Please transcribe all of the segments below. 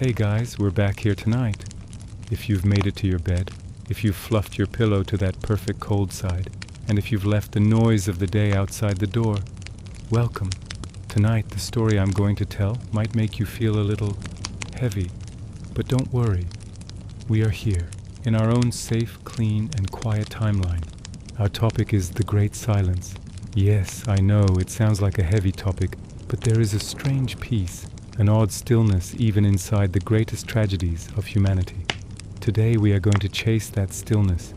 Hey guys, we're back here tonight. If you've made it to your bed, if you've fluffed your pillow to that perfect cold side, and if you've left the noise of the day outside the door, welcome. Tonight, the story I'm going to tell might make you feel a little heavy, but don't worry. We are here, in our own safe, clean, and quiet timeline. Our topic is the Great Silence. Yes, I know, it sounds like a heavy topic, but there is a strange peace, an odd stillness even inside the greatest tragedies of humanity. Today we are going to chase that stillness.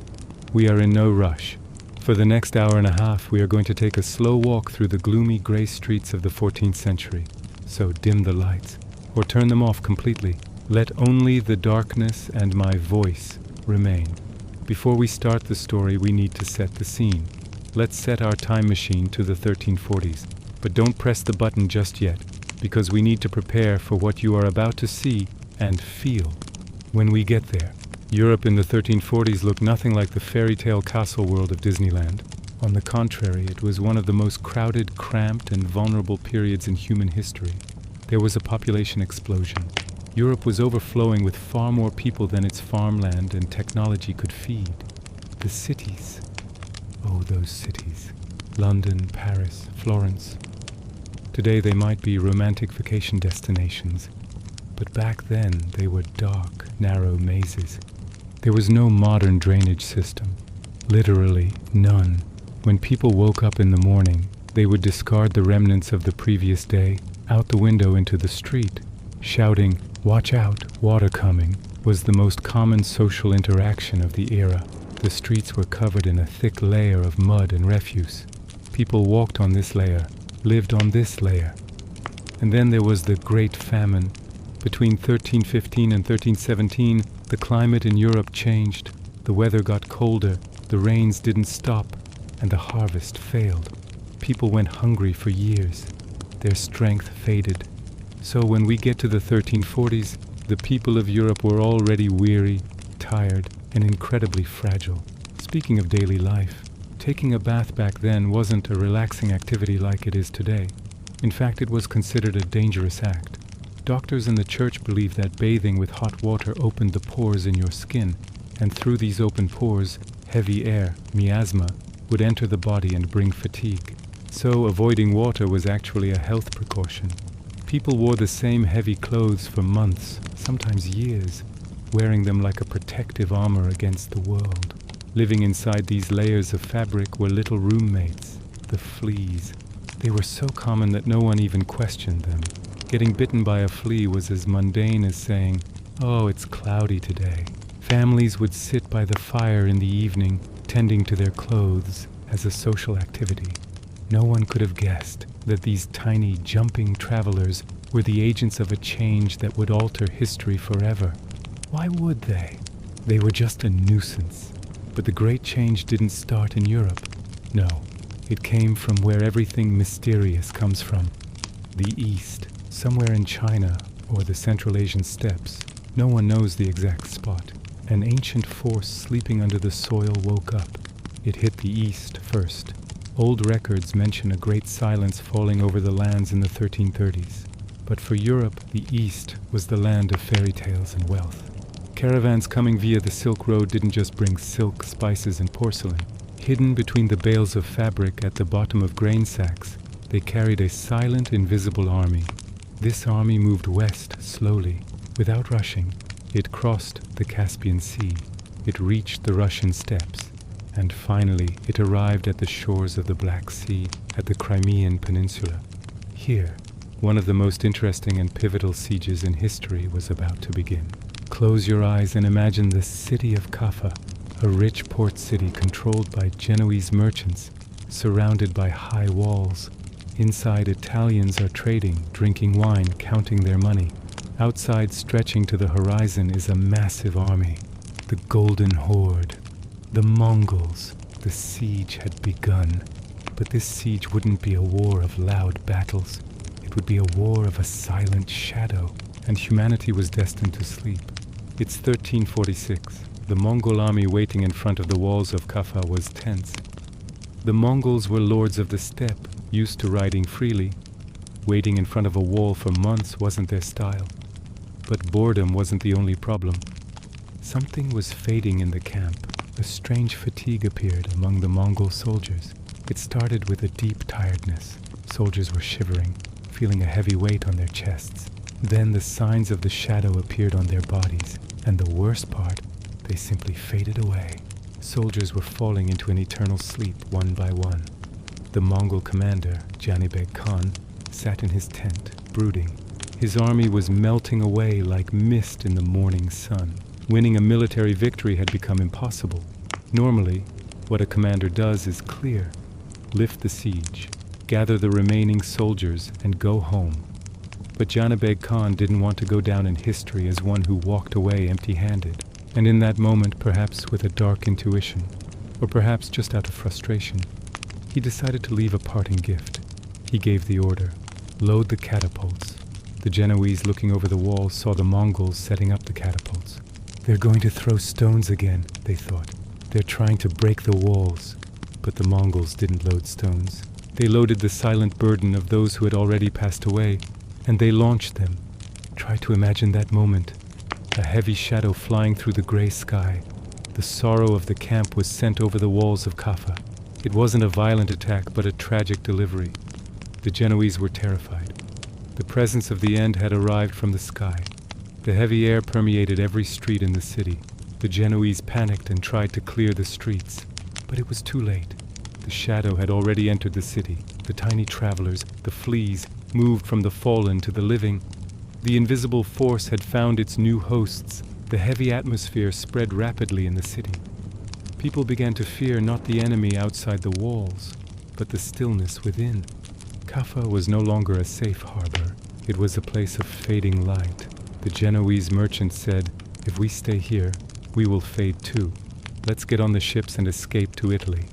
We are in no rush. For the next hour and a half, we are going to take a slow walk through the gloomy gray streets of the 14th century. So dim the lights, or turn them off completely. Let only the darkness and my voice remain. Before we start the story, we need to set the scene. Let's set our time machine to the 1340s. But don't press the button just yet, because we need to prepare for what you are about to see and feel. When we get there, Europe in the 1340s looked nothing like the fairy tale castle world of Disneyland. On the contrary, it was one of the most crowded, cramped, and vulnerable periods in human history. There was a population explosion. Europe was overflowing with far more people than its farmland and technology could feed. The cities. Oh, those cities. London, Paris, Florence. Today they might be romantic vacation destinations, but back then they were dark, narrow mazes. There was no modern drainage system, literally none. When people woke up in the morning, they would discard the remnants of the previous day out the window into the street. Shouting, "Watch out, water coming," was the most common social interaction of the era. The streets were covered in a thick layer of mud and refuse. People walked on this layer, lived on this layer. And then there was the Great Famine. Between 1315 and 1317, the climate in Europe changed. The weather got colder, the rains didn't stop, and the harvest failed. People went hungry for years. Their strength faded. So when we get to the 1340s, the people of Europe were already weary, tired, and incredibly fragile. Speaking of daily life, taking a bath back then wasn't a relaxing activity like it is today. In fact, it was considered a dangerous act. Doctors in the church believed that bathing with hot water opened the pores in your skin, and through these open pores, heavy air, miasma, would enter the body and bring fatigue. So avoiding water was actually a health precaution. People wore the same heavy clothes for months, sometimes years, wearing them like a protective armor against the world. Living inside these layers of fabric were little roommates, the fleas. They were so common that no one even questioned them. Getting bitten by a flea was as mundane as saying, "Oh, it's cloudy today." Families would sit by the fire in the evening, tending to their clothes as a social activity. No one could have guessed that these tiny, jumping travelers were the agents of a change that would alter history forever. Why would they? They were just a nuisance. But the great change didn't start in Europe. No, it came from where everything mysterious comes from. The East, somewhere in China or the Central Asian steppes. No one knows the exact spot. An ancient force sleeping under the soil woke up. It hit the East first. Old records mention a great silence falling over the lands in the 1330s. But for Europe, the East was the land of fairy tales and wealth. Caravans coming via the Silk Road didn't just bring silk, spices, and porcelain. Hidden between the bales of fabric at the bottom of grain sacks, they carried a silent, invisible army. This army moved west slowly, without rushing. It crossed the Caspian Sea. It reached the Russian steppes. And finally, it arrived at the shores of the Black Sea, at the Crimean Peninsula. Here, one of the most interesting and pivotal sieges in history was about to begin. Close your eyes and imagine the city of Kaffa, a rich port city controlled by Genoese merchants, surrounded by high walls. Inside, Italians are trading, drinking wine, counting their money. Outside, stretching to the horizon, is a massive army, the Golden Horde, the Mongols. The siege had begun, but this siege wouldn't be a war of loud battles. It would be a war of a silent shadow, and humanity was destined to sleep. It's 1346. The Mongol army waiting in front of the walls of Kaffa was tense. The Mongols were lords of the steppe, used to riding freely. Waiting in front of a wall for months wasn't their style. But boredom wasn't the only problem. Something was fading in the camp. A strange fatigue appeared among the Mongol soldiers. It started with a deep tiredness. Soldiers were shivering, feeling a heavy weight on their chests. Then the signs of the shadow appeared on their bodies, and the worst part, they simply faded away. Soldiers were falling into an eternal sleep one by one. The Mongol commander, Janibeg Khan, sat in his tent, brooding. His army was melting away like mist in the morning sun. Winning a military victory had become impossible. Normally, what a commander does is clear, lift the siege, gather the remaining soldiers, and go home. But Janibeg Khan didn't want to go down in history as one who walked away empty-handed. And in that moment, perhaps with a dark intuition, or perhaps just out of frustration, he decided to leave a parting gift. He gave the order, "Load the catapults." The Genoese looking over the wall saw the Mongols setting up the catapults. They're going to throw stones again, they thought. They're trying to break the walls. But the Mongols didn't load stones. They loaded the silent burden of those who had already passed away, and they launched them. Try to imagine that moment. A heavy shadow flying through the gray sky. The sorrow of the camp was sent over the walls of Kaffa. It wasn't a violent attack, but a tragic delivery. The Genoese were terrified. The presence of the end had arrived from the sky. The heavy air permeated every street in the city. The Genoese panicked and tried to clear the streets. But it was too late. The shadow had already entered the city. The tiny travelers, the fleas, moved from the fallen to the living. The invisible force had found its new hosts. The heavy atmosphere spread rapidly in the city. People began to fear not the enemy outside the walls, but the stillness within. Kaffa was no longer a safe harbor. It was a place of fading light. The Genoese merchant said, "If we stay here, we will fade too. Let's get on the ships and escape to Italy."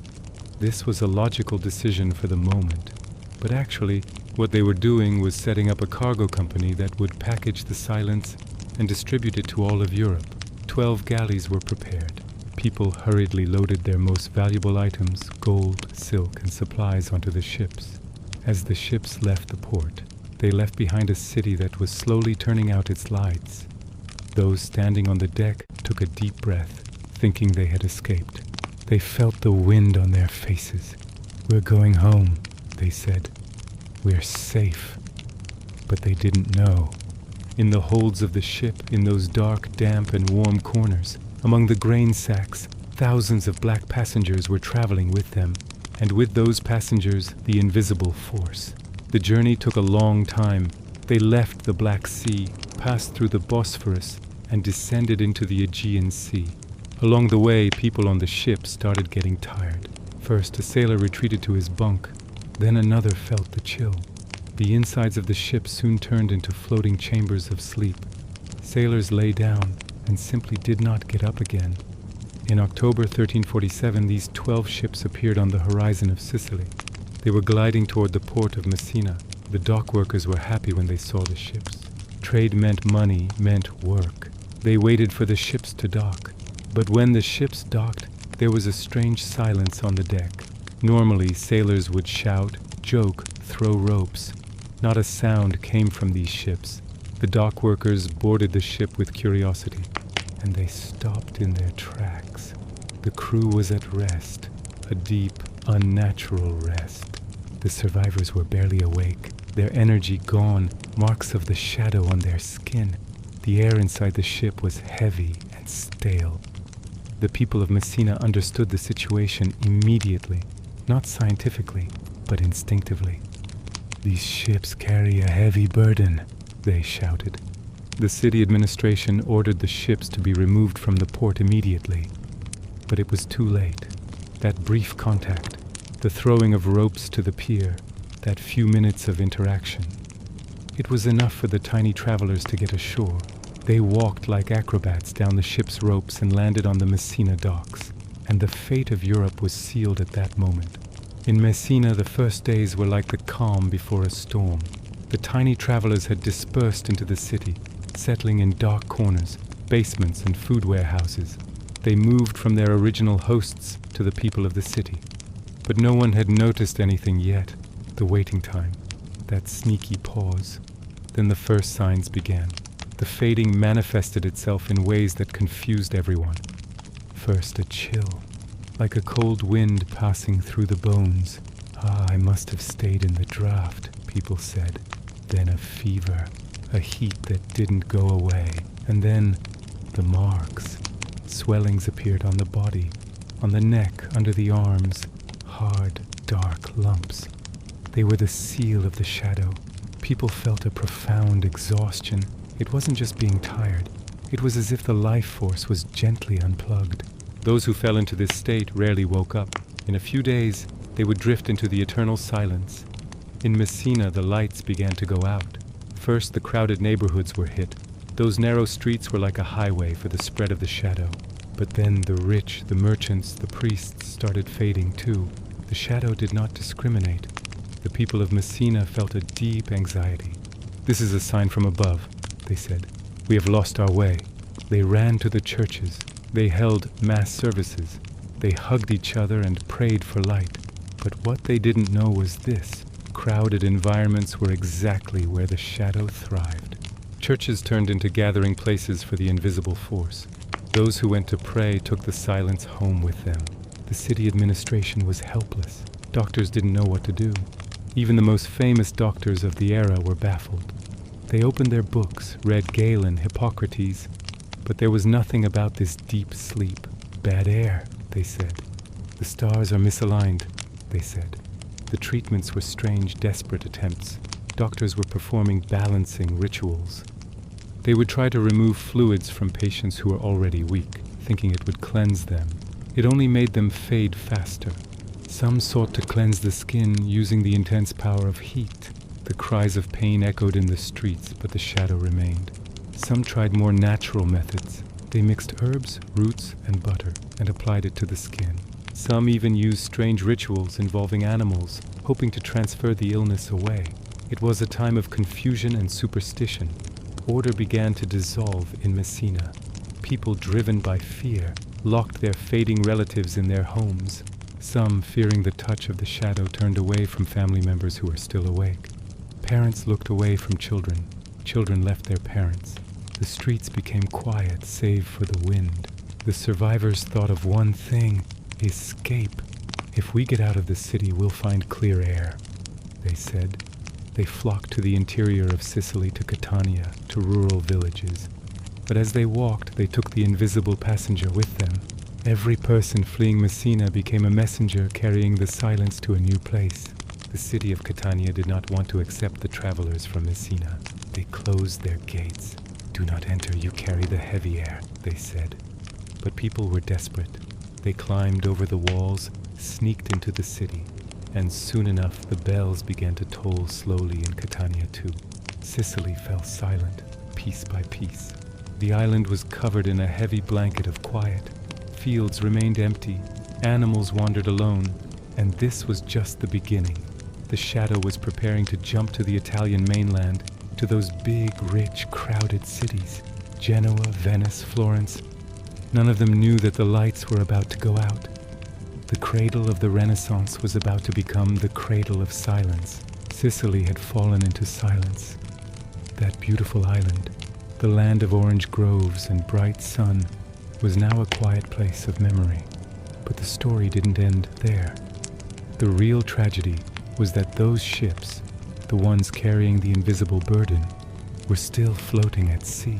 This was a logical decision for the moment. But actually, what they were doing was setting up a cargo company that would package the silence and distribute it to all of Europe. 12 galleys were prepared. People hurriedly loaded their most valuable items, gold, silk, and supplies onto the ships. As the ships left the port, they left behind a city that was slowly turning out its lights. Those standing on the deck took a deep breath, thinking they had escaped. They felt the wind on their faces. "We're going home," they said. "We're safe." But they didn't know. In the holds of the ship, in those dark, damp, and warm corners, among the grain sacks, thousands of black passengers were traveling with them, and with those passengers, the invisible force. The journey took a long time. They left the Black Sea, passed through the Bosphorus, and descended into the Aegean Sea. Along the way, people on the ship started getting tired. First, a sailor retreated to his bunk. Then another felt the chill. The insides of the ship soon turned into floating chambers of sleep. Sailors lay down and simply did not get up again. In October 1347, these 12 ships appeared on the horizon of Sicily. They were gliding toward the port of Messina. The dock workers were happy when they saw the ships. Trade meant money, meant work. They waited for the ships to dock. But when the ships docked, there was a strange silence on the deck. Normally, sailors would shout, joke, throw ropes. Not a sound came from these ships. The dock workers boarded the ship with curiosity, and they stopped in their tracks. The crew was at rest, a deep, unnatural rest. The survivors were barely awake, their energy gone, marks of the shadow on their skin. The air inside the ship was heavy and stale. The people of Messina understood the situation immediately, not scientifically, but instinctively. "These ships carry a heavy burden," they shouted. The city administration ordered the ships to be removed from the port immediately. But it was too late. That brief contact, the throwing of ropes to the pier, that few minutes of interaction. It was enough for the tiny travelers to get ashore. They walked like acrobats down the ship's ropes and landed on the Messina docks. And the fate of Europe was sealed at that moment. In Messina, the first days were like the calm before a storm. The tiny travelers had dispersed into the city, settling in dark corners, basements, and food warehouses. They moved from their original hosts to the people of the city. But no one had noticed anything yet. The waiting time, that sneaky pause. Then the first signs began. The fading manifested itself in ways that confused everyone. First a chill, like a cold wind passing through the bones. "Ah, I must have stayed in the draft," people said. Then a fever, a heat that didn't go away. And then the marks. Swellings appeared on the body, on the neck, under the arms. Hard, dark lumps. They were the seal of the shadow. People felt a profound exhaustion. It wasn't just being tired. It was as if the life force was gently unplugged. Those who fell into this state rarely woke up. In a few days, they would drift into the eternal silence. In Messina, the lights began to go out. First, the crowded neighborhoods were hit. Those narrow streets were like a highway for the spread of the shadow. But then the rich, the merchants, the priests started fading too. The shadow did not discriminate. The people of Messina felt a deep anxiety. "This is a sign from above," they said. "We have lost our way." They ran to the churches. They held mass services. They hugged each other and prayed for light. But what they didn't know was this: crowded environments were exactly where the shadow thrived. Churches turned into gathering places for the invisible force. Those who went to pray took the silence home with them. The city administration was helpless. Doctors didn't know what to do. Even the most famous doctors of the era were baffled. They opened their books, read Galen, Hippocrates, but there was nothing about this deep sleep. "Bad air," they said. "The stars are misaligned," they said. The treatments were strange, desperate attempts. Doctors were performing balancing rituals. They would try to remove fluids from patients who were already weak, thinking it would cleanse them. It only made them fade faster. Some sought to cleanse the skin using the intense power of heat. The cries of pain echoed in the streets, but the shadow remained. Some tried more natural methods. They mixed herbs, roots, and butter, and applied it to the skin. Some even used strange rituals involving animals, hoping to transfer the illness away. It was a time of confusion and superstition. Order began to dissolve in Messina. People driven by fear locked their fading relatives in their homes. Some, fearing the touch of the shadow, turned away from family members who were still awake. Parents looked away from children. Children left their parents. The streets became quiet, save for the wind. The survivors thought of one thing: escape. "If we get out of the city, we'll find clear air," they said. They flocked to the interior of Sicily, to Catania, to rural villages. But as they walked, they took the invisible passenger with them. Every person fleeing Messina became a messenger carrying the silence to a new place. The city of Catania did not want to accept the travelers from Messina. They closed their gates. "Do not enter, you carry the heavy air," they said. But people were desperate. They climbed over the walls, sneaked into the city, and soon enough the bells began to toll slowly in Catania too. Sicily fell silent, piece by piece. The island was covered in a heavy blanket of quiet. Fields remained empty, animals wandered alone, and this was just the beginning. The shadow was preparing to jump to the Italian mainland, to those big, rich, crowded cities. Genoa, Venice, Florence. None of them knew that the lights were about to go out. The cradle of the Renaissance was about to become the cradle of silence. Sicily had fallen into silence. That beautiful island, the land of orange groves and bright sun, was now a quiet place of memory. But the story didn't end there. The real tragedy was that those ships, the ones carrying the invisible burden, were still floating at sea.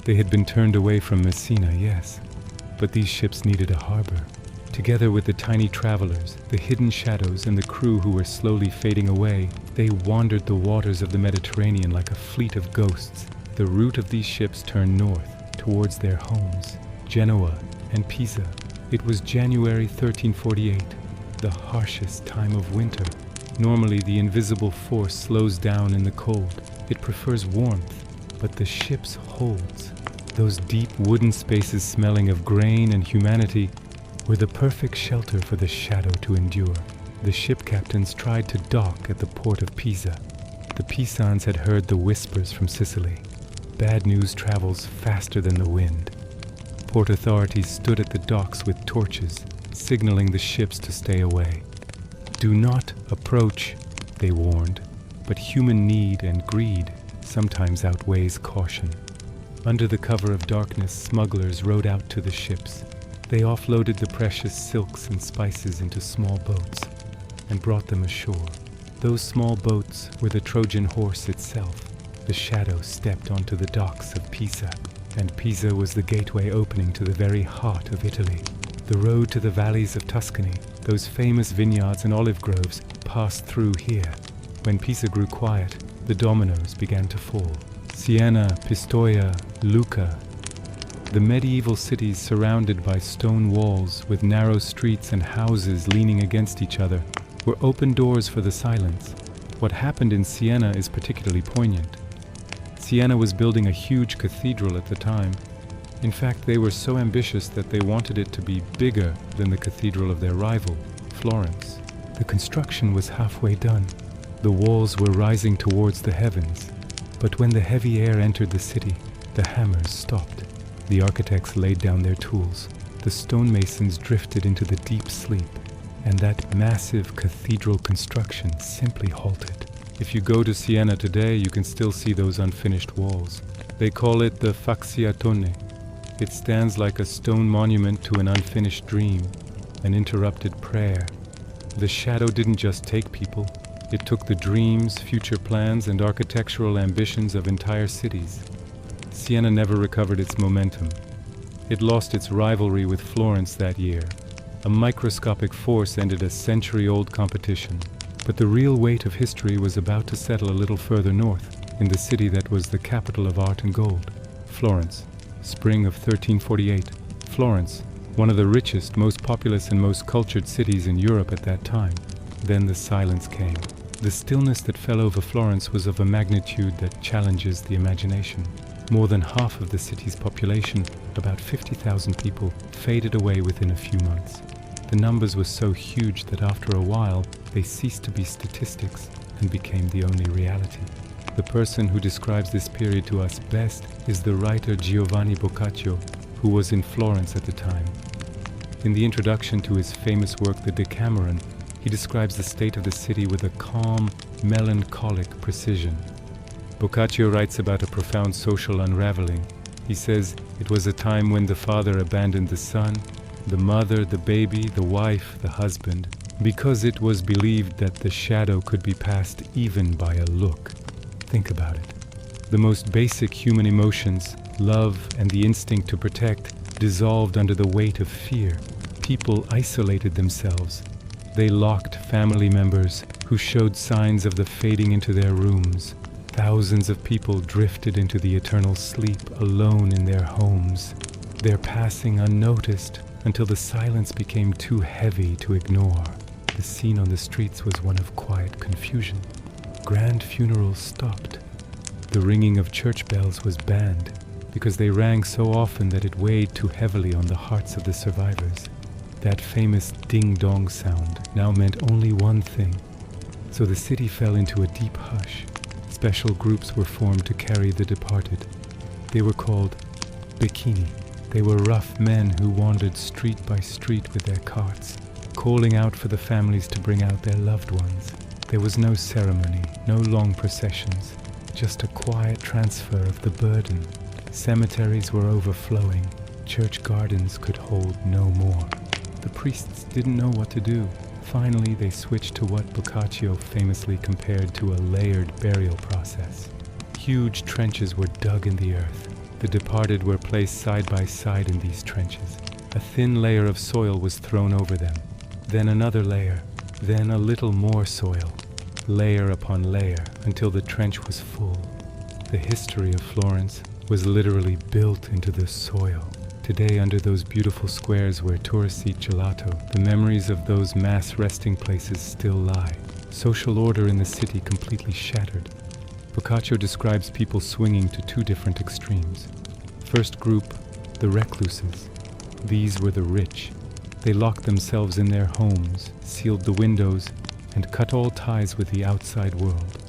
They had been turned away from Messina, yes, but these ships needed a harbor. Together with the tiny travelers, the hidden shadows, and the crew who were slowly fading away, they wandered the waters of the Mediterranean like a fleet of ghosts. The route of these ships turned north, towards their homes, Genoa and Pisa. It was January 1348, the harshest time of winter. Normally, the invisible force slows down in the cold. It prefers warmth, but the ship's holds, those deep wooden spaces smelling of grain and humanity, were the perfect shelter for the shadow to endure. The ship captains tried to dock at the port of Pisa. The Pisans had heard the whispers from Sicily. Bad news travels faster than the wind. Port authorities stood at the docks with torches, signaling the ships to stay away. "Do not approach," they warned, but human need and greed sometimes outweighs caution. Under the cover of darkness, smugglers rowed out to the ships. They offloaded the precious silks and spices into small boats and brought them ashore. Those small boats were the Trojan horse itself. The shadow stepped onto the docks of Pisa, and Pisa was the gateway opening to the very heart of Italy. The road to the valleys of Tuscany, those famous vineyards and olive groves, passed through here. When Pisa grew quiet, the dominoes began to fall. Siena, Pistoia, Lucca. The medieval cities surrounded by stone walls with narrow streets and houses leaning against each other were open doors for the silence. What happened in Siena is particularly poignant. Siena was building a huge cathedral at the time. In fact, they were so ambitious that they wanted it to be bigger than the cathedral of their rival, Florence. The construction was halfway done. The walls were rising towards the heavens. But when the heavy air entered the city, the hammers stopped. The architects laid down their tools. The stonemasons drifted into the deep sleep, and that massive cathedral construction simply halted. If you go to Siena today, you can still see those unfinished walls. They call it the Facciatone. It stands like a stone monument to an unfinished dream, an interrupted prayer. The shadow didn't just take people. It took the dreams, future plans, and architectural ambitions of entire cities. Siena never recovered its momentum. It lost its rivalry with Florence that year. A microscopic force ended a century-old competition. But the real weight of history was about to settle a little further north, in the city that was the capital of art and gold, Florence. Spring of 1348. Florence, one of the richest, most populous, and most cultured cities in Europe at that time. Then the silence came. The stillness that fell over Florence was of a magnitude that challenges the imagination. More than half of the city's population, about 50,000 people, faded away within a few months. The numbers were so huge that after a while, they ceased to be statistics and became the only reality. The person who describes this period to us best is the writer Giovanni Boccaccio, who was in Florence at the time. In the introduction to his famous work, The Decameron, he describes the state of the city with a calm, melancholic precision. Boccaccio writes about a profound social unraveling. He says, "It was a time when the father abandoned the son, the mother, the baby, the wife, the husband, because it was believed that the shadow could be passed even by a look." Think about it. The most basic human emotions, love and the instinct to protect, dissolved under the weight of fear. People isolated themselves. They locked family members who showed signs of the fading into their rooms. Thousands of people drifted into the eternal sleep alone in their homes, their passing unnoticed until the silence became too heavy to ignore. The scene on the streets was one of quiet confusion. Grand funerals stopped. The ringing of church bells was banned because they rang so often that it weighed too heavily on the hearts of the survivors. That famous ding-dong sound now meant only one thing. So the city fell into a deep hush. Special groups were formed to carry the departed. They were called becchini. They were rough men who wandered street by street with their carts, calling out for the families to bring out their loved ones. There was no ceremony, no long processions, just a quiet transfer of the burden. Cemeteries were overflowing. Church gardens could hold no more. The priests didn't know what to do. Finally, they switched to what Boccaccio famously compared to a layered burial process. Huge trenches were dug in the earth. The departed were placed side by side in these trenches. A thin layer of soil was thrown over them, then another layer, then a little more soil, layer upon layer, until the trench was full. The history of Florence was literally built into the soil. Today, under those beautiful squares where tourists eat gelato, the memories of those mass resting places still lie. Social order in the city completely shattered. Boccaccio describes people swinging to two different extremes. First group, the recluses. These were the rich. They locked themselves in their homes, sealed the windows, and cut all ties with the outside world.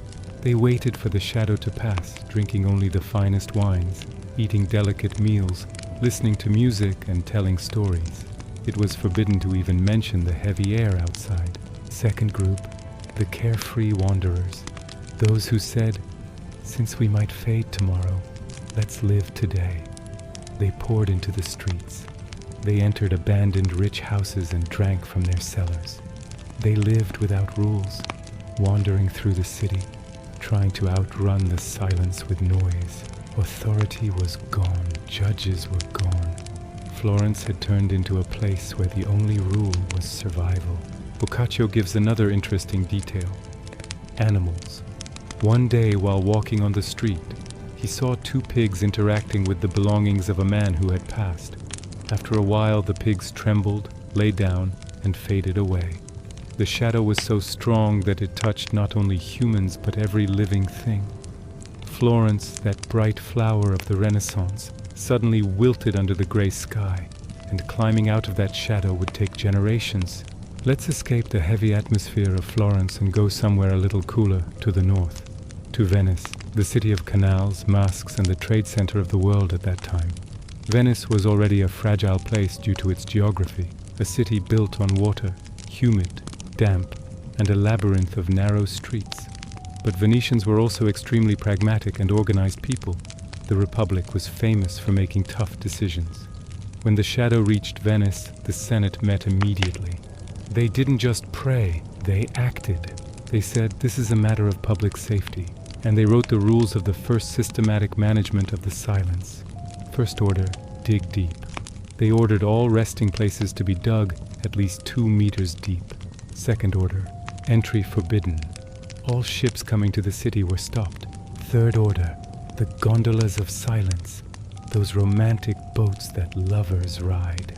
They waited for the shadow to pass, drinking only the finest wines, eating delicate meals, listening to music and telling stories. It was forbidden to even mention the heavy air outside. Second group, the carefree wanderers. Those who said, "Since we might fade tomorrow, Let's live today. They poured into the streets. They entered abandoned rich houses and drank from their cellars. They lived without rules, wandering through the city, trying to outrun the silence with noise. Authority was gone. Judges were gone. Florence had turned into a place where the only rule was survival. Boccaccio gives another interesting detail. Animals. One day while walking on the street, he saw two pigs interacting with the belongings of a man who had passed. After a while, the pigs trembled, lay down, and faded away. The shadow was so strong that it touched not only humans but every living thing. Florence, that bright flower of the Renaissance, suddenly wilted under the gray sky, and climbing out of that shadow would take generations. Let's escape the heavy atmosphere of Florence and go somewhere a little cooler, to the north, to Venice, the city of canals, masks, and the trade center of the world at that time. Venice was already a fragile place due to its geography, a city built on water, humid, damp, and a labyrinth of narrow streets. But Venetians were also extremely pragmatic and organized people. The Republic was famous for making tough decisions. When the shadow reached Venice, the Senate met immediately. They didn't just pray, they acted. They said, this is a matter of public safety, and they wrote the rules of the first systematic management of the silence. First order, dig deep. They ordered all resting places to be dug at least 2 meters deep. Second order, entry forbidden. All ships coming to the city were stopped. Third order, the gondolas of silence, those romantic boats that lovers ride.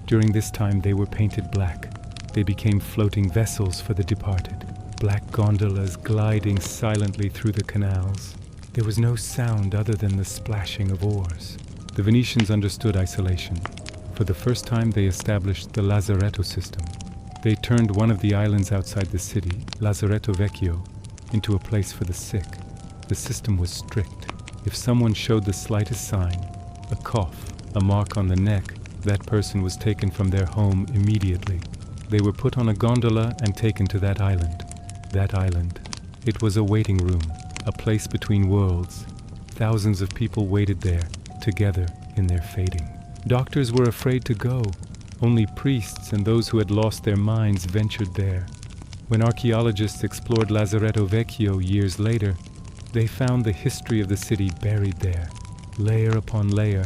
During this time they were painted black. They became floating vessels for the departed, black gondolas gliding silently through the canals. There was no sound other than the splashing of oars. The Venetians understood isolation. For the first time they established the Lazaretto system. They turned one of the islands outside the city, Lazaretto Vecchio, into a place for the sick. The system was strict. If someone showed the slightest sign, a cough, a mark on the neck, that person was taken from their home immediately. They were put on a gondola and taken to that island. That island. It was a waiting room, a place between worlds. Thousands of people waited there, together in their fading. Doctors were afraid to go. Only priests and those who had lost their minds ventured there. When archaeologists explored Lazaretto Vecchio years later, they found the history of the city buried there, layer upon layer.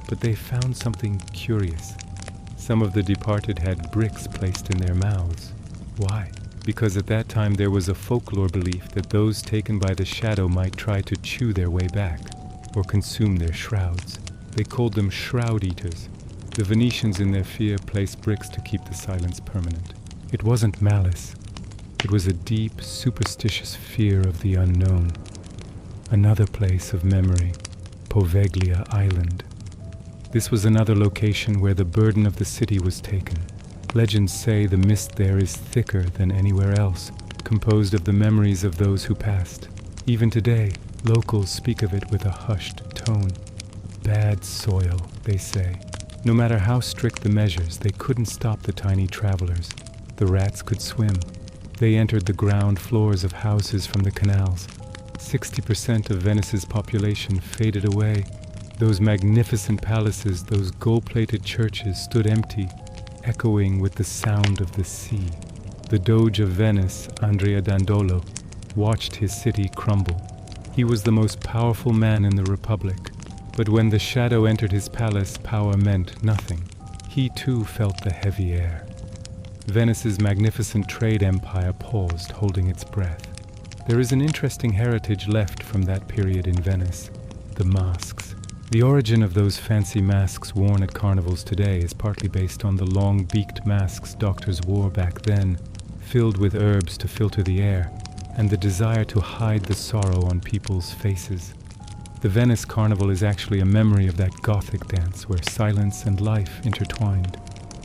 But they found something curious. Some of the departed had bricks placed in their mouths. Why? Because at that time there was a folklore belief that those taken by the shadow might try to chew their way back, or consume their shrouds. They called them shroud eaters. The Venetians in their fear placed bricks to keep the silence permanent. It wasn't malice. It was a deep, superstitious fear of the unknown. Another place of memory, Poveglia Island. This was another location where the burden of the city was taken. Legends say the mist there is thicker than anywhere else, composed of the memories of those who passed. Even today, locals speak of it with a hushed tone. Bad soil, they say. No matter how strict the measures, they couldn't stop the tiny travelers. The rats could swim. They entered the ground floors of houses from the canals. 60% of Venice's population faded away. Those magnificent palaces, those gold-plated churches stood empty, echoing with the sound of the sea. The Doge of Venice, Andrea Dandolo, watched his city crumble. He was the most powerful man in the Republic. But when the shadow entered his palace, power meant nothing. He too felt the heavy air. Venice's magnificent trade empire paused, holding its breath. There is an interesting heritage left from that period in Venice, the masks. The origin of those fancy masks worn at carnivals today is partly based on the long-beaked masks doctors wore back then, filled with herbs to filter the air, and the desire to hide the sorrow on people's faces. The Venice Carnival is actually a memory of that Gothic dance where silence and life intertwined.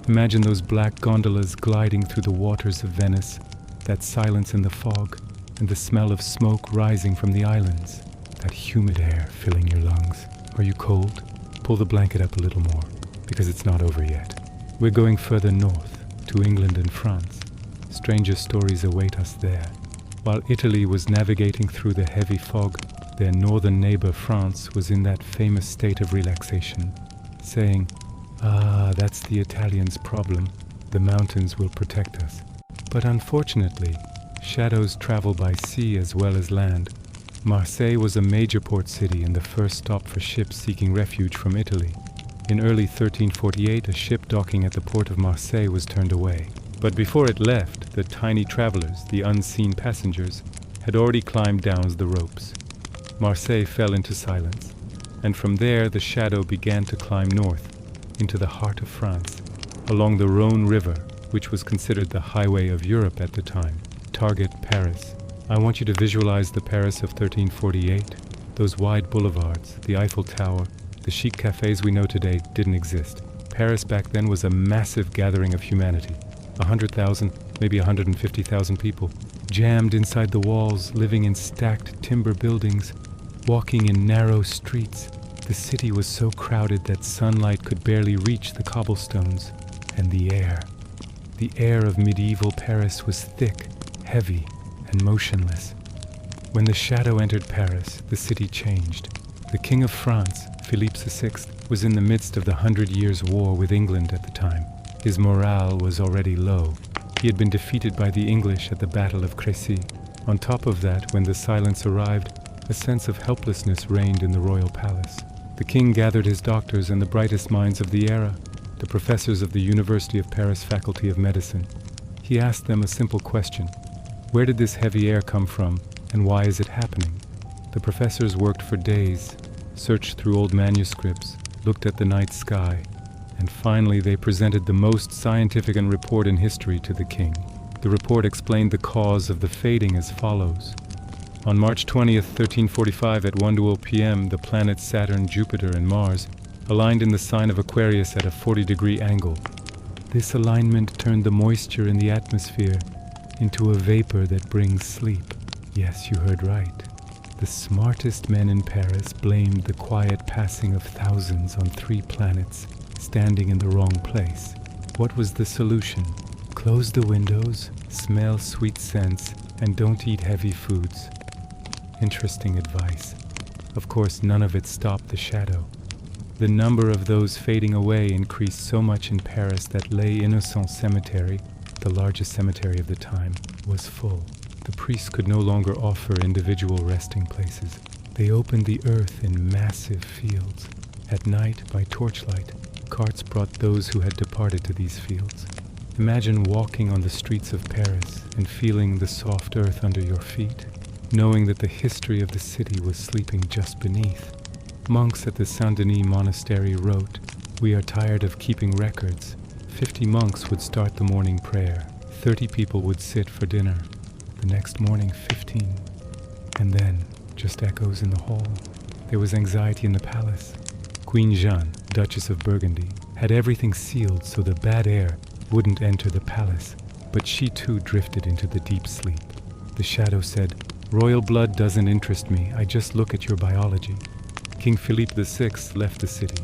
Imagine those black gondolas gliding through the waters of Venice, that silence in the fog, and the smell of smoke rising from the islands, that humid air filling your lungs. Are you cold? Pull the blanket up a little more, because it's not over yet. We're going further north, to England and France. Stranger stories await us there. While Italy was navigating through the heavy fog, their northern neighbor France was in that famous state of relaxation, saying, "Ah, that's the Italians' problem. The mountains will protect us." But unfortunately, shadows travel by sea as well as land. Marseille was a major port city and the first stop for ships seeking refuge from Italy. In early 1348, a ship docking at the port of Marseille was turned away. But before it left, the tiny travelers, the unseen passengers, had already climbed down the ropes. Marseille fell into silence, and from there the shadow began to climb north, into the heart of France, along the Rhone River, which was considered the highway of Europe at the time. Target Paris. I want you to visualize the Paris of 1348. Those wide boulevards, the Eiffel Tower, the chic cafes we know today didn't exist. Paris back then was a massive gathering of humanity. 100,000, maybe 150,000 people, jammed inside the walls, living in stacked timber buildings, walking in narrow streets. The city was so crowded that sunlight could barely reach the cobblestones. And the air of medieval Paris was thick, heavy, and motionless. When the shadow entered Paris, the city changed. The King of France, Philippe VI, was in the midst of the 100 Years' War with England at the time. His morale was already low. He had been defeated by the English at the Battle of Crécy. On top of that, when the silence arrived, a sense of helplessness reigned in the royal palace. The king gathered his doctors and the brightest minds of the era, the professors of the University of Paris Faculty of Medicine. He asked them a simple question: where did this heavy air come from, and why is it happening? The professors worked for days, searched through old manuscripts, looked at the night sky, and finally they presented the most scientific report in history to the king. The report explained the cause of the fading as follows. On March 20th, 1345 at 1:00 p.m., the planets Saturn, Jupiter, and Mars aligned in the sign of Aquarius at a 40-degree angle. This alignment turned the moisture in the atmosphere into a vapor that brings sleep. Yes, you heard right. The smartest men in Paris blamed the quiet passing of thousands on 3 planets standing in the wrong place. What was the solution? Close the windows, smell sweet scents, and don't eat heavy foods. Interesting advice. Of course, none of it stopped the shadow. The number of those fading away increased so much in Paris that Les Innocents Cemetery, the largest cemetery of the time, was full. The priests could no longer offer individual resting places. They opened the earth in massive fields. At night, by torchlight, carts brought those who had departed to these fields. Imagine walking on the streets of Paris and feeling the soft earth under your feet, knowing that the history of the city was sleeping just beneath. Monks at the Saint-Denis monastery wrote, "We are tired of keeping records." 50 monks would start the morning prayer. 30 people would sit for dinner. The next morning, 15. And then, just echoes in the hall. There was anxiety in the palace. Queen Jeanne, Duchess of Burgundy, had everything sealed so the bad air wouldn't enter the palace, but she too drifted into the deep sleep. The shadow said, "Royal blood doesn't interest me, I just look at your biology." King Philippe VI left the city,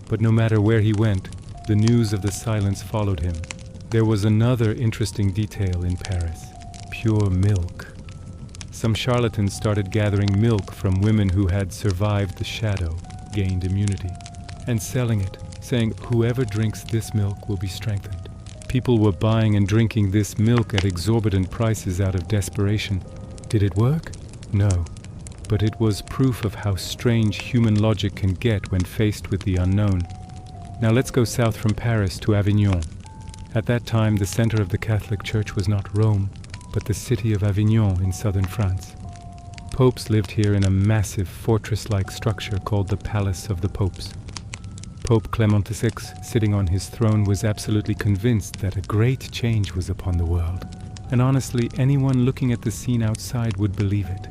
but no matter where he went, the news of the silence followed him. There was another interesting detail in Paris: pure milk. Some charlatans started gathering milk from women who had survived the shadow, gained immunity, and selling it, saying, "Whoever drinks this milk will be strengthened." People were buying and drinking this milk at exorbitant prices out of desperation. Did it work? No. But it was proof of how strange human logic can get when faced with the unknown. Now let's go south from Paris to Avignon. At that time, the center of the Catholic Church was not Rome, but the city of Avignon in southern France. Popes lived here in a massive fortress-like structure called the Palace of the Popes. Pope Clement VI, sitting on his throne, was absolutely convinced that a great change was upon the world. And honestly, anyone looking at the scene outside would believe it.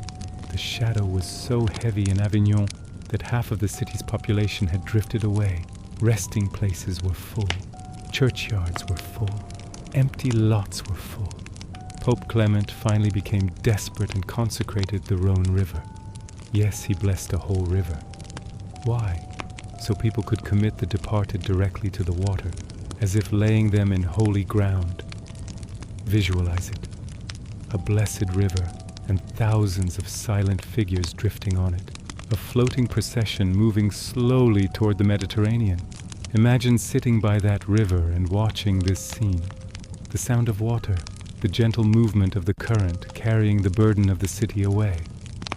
The shadow was so heavy in Avignon that half of the city's population had drifted away. Resting places were full. Churchyards were full. Empty lots were full. Pope Clement finally became desperate and consecrated the Rhone River. Yes, he blessed a whole river. Why? So people could commit the departed directly to the water, as if laying them in holy ground. Visualize it. A blessed river, and thousands of silent figures drifting on it. A floating procession moving slowly toward the Mediterranean. Imagine sitting by that river and watching this scene. The sound of water, the gentle movement of the current carrying the burden of the city away.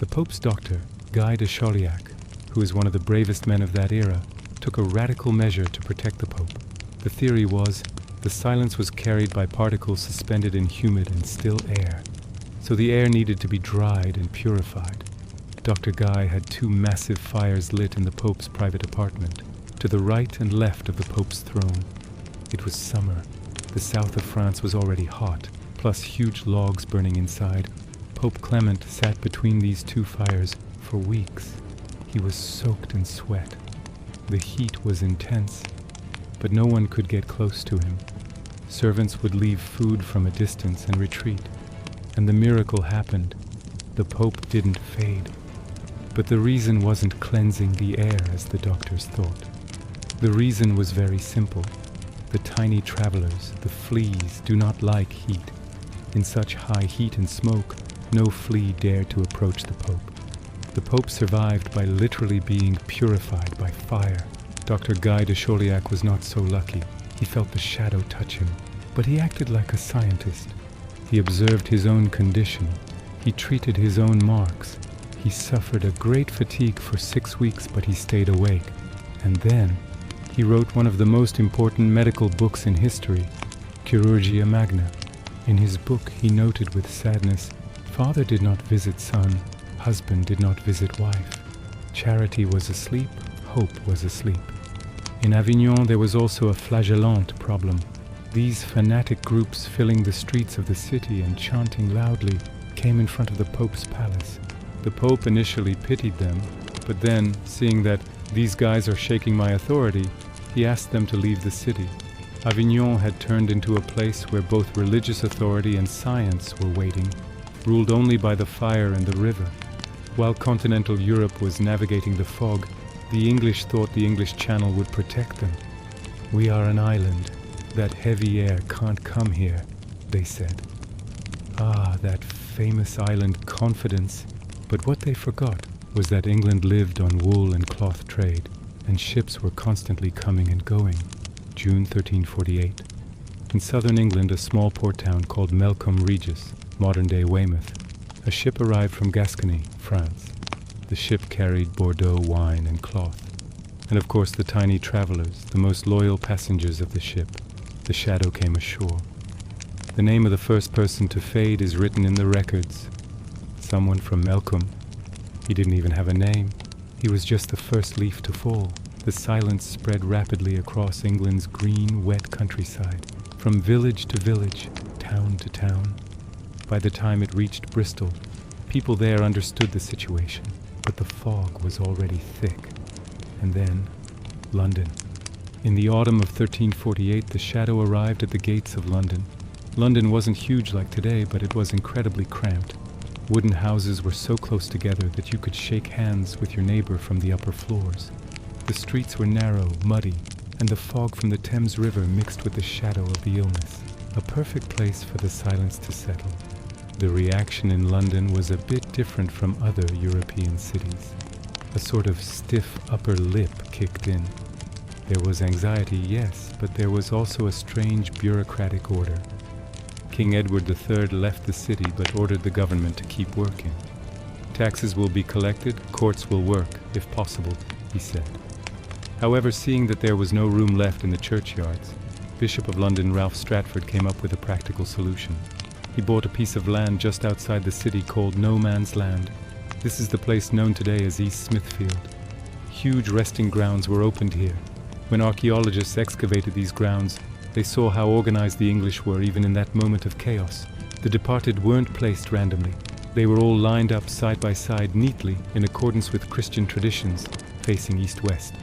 The Pope's doctor, Guy de Chauliac, who is one of the bravest men of that era, took a radical measure to protect the Pope. The theory was the silence was carried by particles suspended in humid and still air, so the air needed to be dried and purified. Dr. Guy had 2 massive fires lit in the Pope's private apartment, to the right and left of the Pope's throne. It was summer. The south of France was already hot, plus huge logs burning inside. Pope Clement sat between these 2 fires for weeks. He was soaked in sweat. The heat was intense, but no one could get close to him. Servants would leave food from a distance and retreat. And the miracle happened. The Pope didn't fade. But the reason wasn't cleansing the air as the doctors thought. The reason was very simple. The tiny travelers, the fleas, do not like heat. In such high heat and smoke, no flea dared to approach the Pope. The Pope survived by literally being purified by fire. Dr. Guy de Chauliac was not so lucky. He felt the shadow touch him, but he acted like a scientist. He observed his own condition. He treated his own marks. He suffered a great fatigue for 6 weeks, but he stayed awake. And then, he wrote one of the most important medical books in history, Chirurgia Magna. In his book, he noted with sadness, father did not visit son, husband did not visit wife. Charity was asleep, hope was asleep. In Avignon, there was also a flagellante problem. These fanatic groups filling the streets of the city and chanting loudly came in front of the Pope's palace. The Pope initially pitied them, but then, seeing that these guys are shaking my authority, he asked them to leave the city. Avignon had turned into a place where both religious authority and science were waiting, ruled only by the fire and the river. While continental Europe was navigating the fog, the English thought the English Channel would protect them. We are an island. That heavy air can't come here, they said. Ah, that famous island confidence. But what they forgot was that England lived on wool and cloth trade, and ships were constantly coming and going. June 1348. In southern England, a small port town called Melcombe Regis, modern-day Weymouth, a ship arrived from Gascony, France. The ship carried Bordeaux wine and cloth. And of course the tiny travelers, the most loyal passengers of the ship. The shadow came ashore. The name of the first person to fade is written in the records. Someone from Melcombe. He didn't even have a name. He was just the first leaf to fall. The silence spread rapidly across England's green, wet countryside, from village to village, town to town. By the time it reached Bristol, people there understood the situation, but the fog was already thick. And then, London. In the autumn of 1348, the shadow arrived at the gates of London. London wasn't huge like today, but it was incredibly cramped. Wooden houses were so close together that you could shake hands with your neighbor from the upper floors. The streets were narrow, muddy, and the fog from the Thames River mixed with the shadow of the illness. A perfect place for the silence to settle. The reaction in London was a bit different from other European cities. A sort of stiff upper lip kicked in. There was anxiety, yes, but there was also a strange bureaucratic order. King Edward III left the city but ordered the government to keep working. Taxes will be collected, courts will work, if possible, he said. However, seeing that there was no room left in the churchyards, Bishop of London Ralph Stratford came up with a practical solution. He bought a piece of land just outside the city called No Man's Land. This is the place known today as East Smithfield. Huge resting grounds were opened here. When archaeologists excavated these grounds, they saw how organized the English were even in that moment of chaos. The departed weren't placed randomly. They were all lined up side by side neatly in accordance with Christian traditions, facing east-west.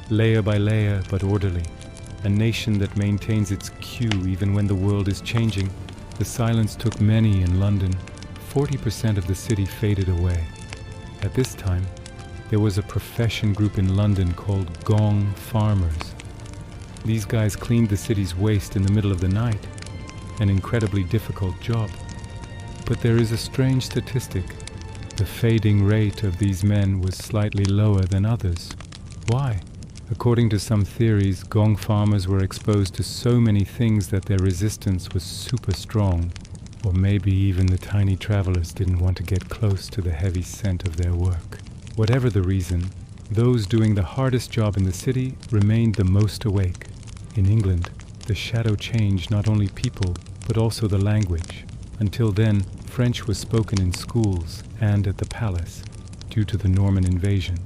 Layer by layer, but orderly. A nation that maintains its queue even when the world is changing. The silence took many in London. 40% of the city faded away. At this time, there was a profession group in London called Gong Farmers. These guys cleaned the city's waste in the middle of the night. An incredibly difficult job. But there is a strange statistic. The fading rate of these men was slightly lower than others. Why? According to some theories, gong farmers were exposed to so many things that their resistance was super strong. Or maybe even the tiny travelers didn't want to get close to the heavy scent of their work. Whatever the reason, those doing the hardest job in the city remained the most awake. In England, the shadow changed not only people, but also the language. Until then, French was spoken in schools and at the palace, due to the Norman invasion.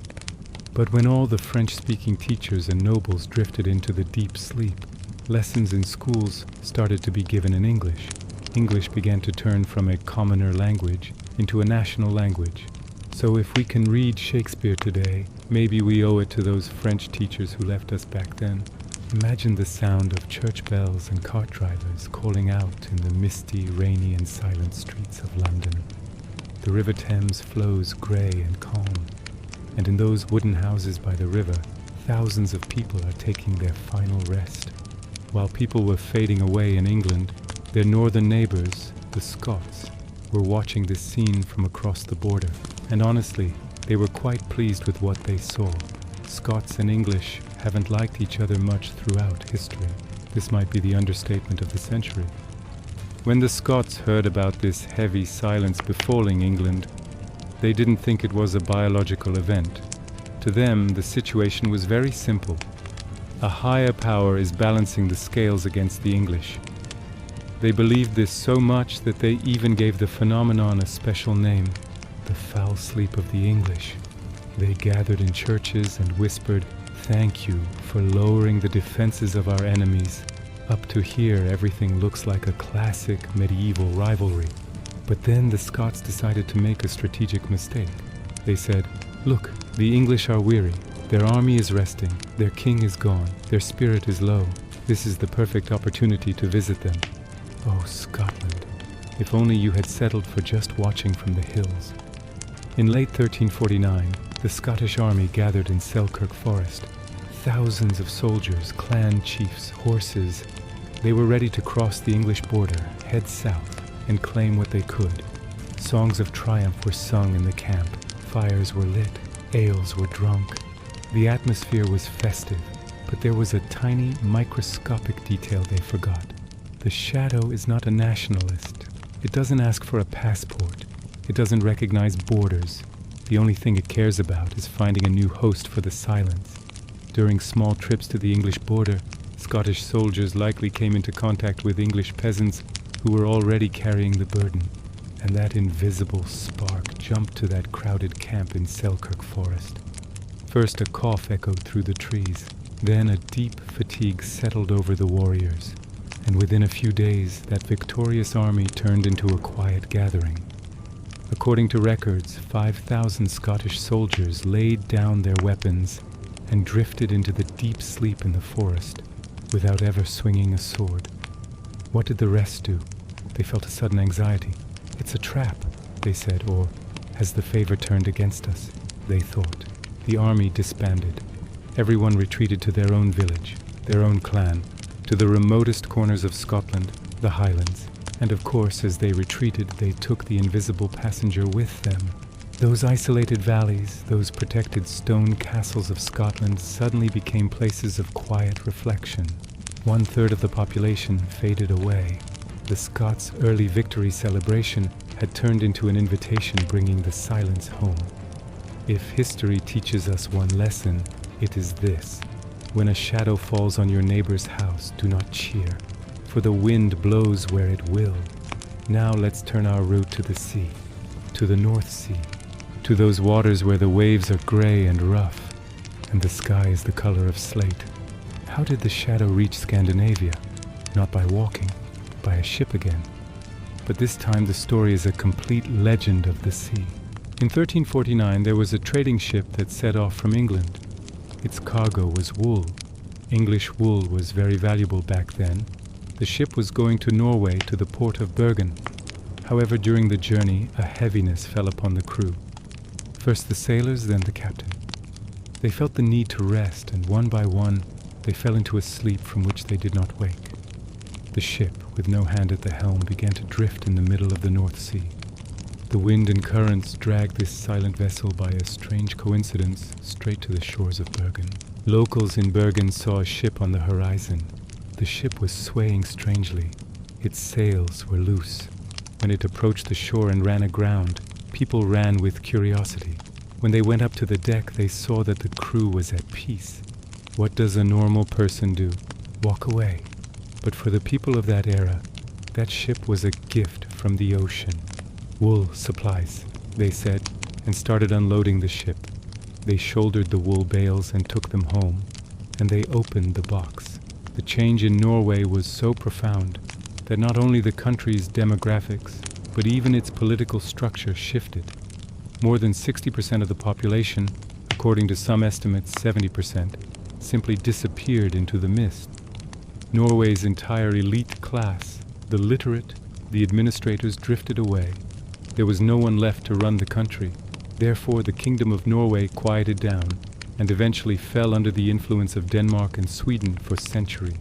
But when all the French-speaking teachers and nobles drifted into the deep sleep, lessons in schools started to be given in English. English began to turn from a commoner language into a national language. So if we can read Shakespeare today, maybe we owe it to those French teachers who left us back then. Imagine the sound of church bells and cart drivers calling out in the misty, rainy and silent streets of London. The River Thames flows grey and calm, and in those wooden houses by the river, thousands of people are taking their final rest. While people were fading away in England, their northern neighbours, the Scots, were watching this scene from across the border, and honestly, they were quite pleased with what they saw. Scots and English haven't liked each other much throughout history. This might be the understatement of the century. When the Scots heard about this heavy silence befalling England, they didn't think it was a biological event. To them, the situation was very simple. A higher power is balancing the scales against the English. They believed this so much that they even gave the phenomenon a special name, the foul sleep of the English. They gathered in churches and whispered, "Thank you for lowering the defenses of our enemies." Up to here, everything looks like a classic medieval rivalry. But then the Scots decided to make a strategic mistake. They said, "Look, the English are weary. Their army is resting. Their king is gone. Their spirit is low. This is the perfect opportunity to visit them." Oh, Scotland, if only you had settled for just watching from the hills. In late 1349, the Scottish army gathered in Selkirk Forest. Thousands of soldiers, clan chiefs, horses. They were ready to cross the English border, head south, and claim what they could. Songs of triumph were sung in the camp. Fires were lit. Ales were drunk. The atmosphere was festive, but there was a tiny, microscopic detail they forgot. The shadow is not a nationalist. It doesn't ask for a passport. It doesn't recognize borders. The only thing it cares about is finding a new host for the silence. During small trips to the English border, Scottish soldiers likely came into contact with English peasants who were already carrying the burden, and that invisible spark jumped to that crowded camp in Selkirk Forest. First a cough echoed through the trees, then a deep fatigue settled over the warriors, and within a few days that victorious army turned into a quiet gathering. According to records, 5,000 Scottish soldiers laid down their weapons and drifted into the deep sleep in the forest without ever swinging a sword. What did the rest do? They felt a sudden anxiety. "It's a trap," they said, or "Has the favor turned against us?" they thought. The army disbanded. Everyone retreated to their own village, their own clan, to the remotest corners of Scotland, the Highlands. And of course, as they retreated, they took the invisible passenger with them. Those isolated valleys, those protected stone castles of Scotland suddenly became places of quiet reflection. 1/3 of the population faded away. The Scots' early victory celebration had turned into an invitation bringing the silence home. If history teaches us one lesson, it is this. When a shadow falls on your neighbor's house, do not cheer, for the wind blows where it will. Now let's turn our route to the sea, to the North Sea, to those waters where the waves are gray and rough, and the sky is the color of slate. How did the shadow reach Scandinavia? Not by walking, by a ship again. But this time the story is a complete legend of the sea. In 1349 there was a trading ship that set off from England. Its cargo was wool. English wool was very valuable back then. The ship was going to Norway to the port of Bergen. However, during the journey, a heaviness fell upon the crew. First the sailors, then the captain. They felt the need to rest, and one by one, they fell into a sleep from which they did not wake. The ship, with no hand at the helm, began to drift in the middle of the North Sea. The wind and currents dragged this silent vessel by a strange coincidence straight to the shores of Bergen. Locals in Bergen saw a ship on the horizon. The ship was swaying strangely. Its sails were loose. When it approached the shore and ran aground, people ran with curiosity. When they went up to the deck, they saw that the crew was at peace. What does a normal person do? Walk away. But for the people of that era, that ship was a gift from the ocean. Wool supplies, they said, and started unloading the ship. They shouldered the wool bales and took them home, and they opened the box. The change in Norway was so profound that not only the country's demographics, but even its political structure shifted. More than 60% of the population, according to some estimates 70%, simply disappeared into the mist. Norway's entire elite class, the literate, the administrators, drifted away. There was no one left to run the country. Therefore, the Kingdom of Norway quieted down and eventually fell under the influence of Denmark and Sweden for centuries.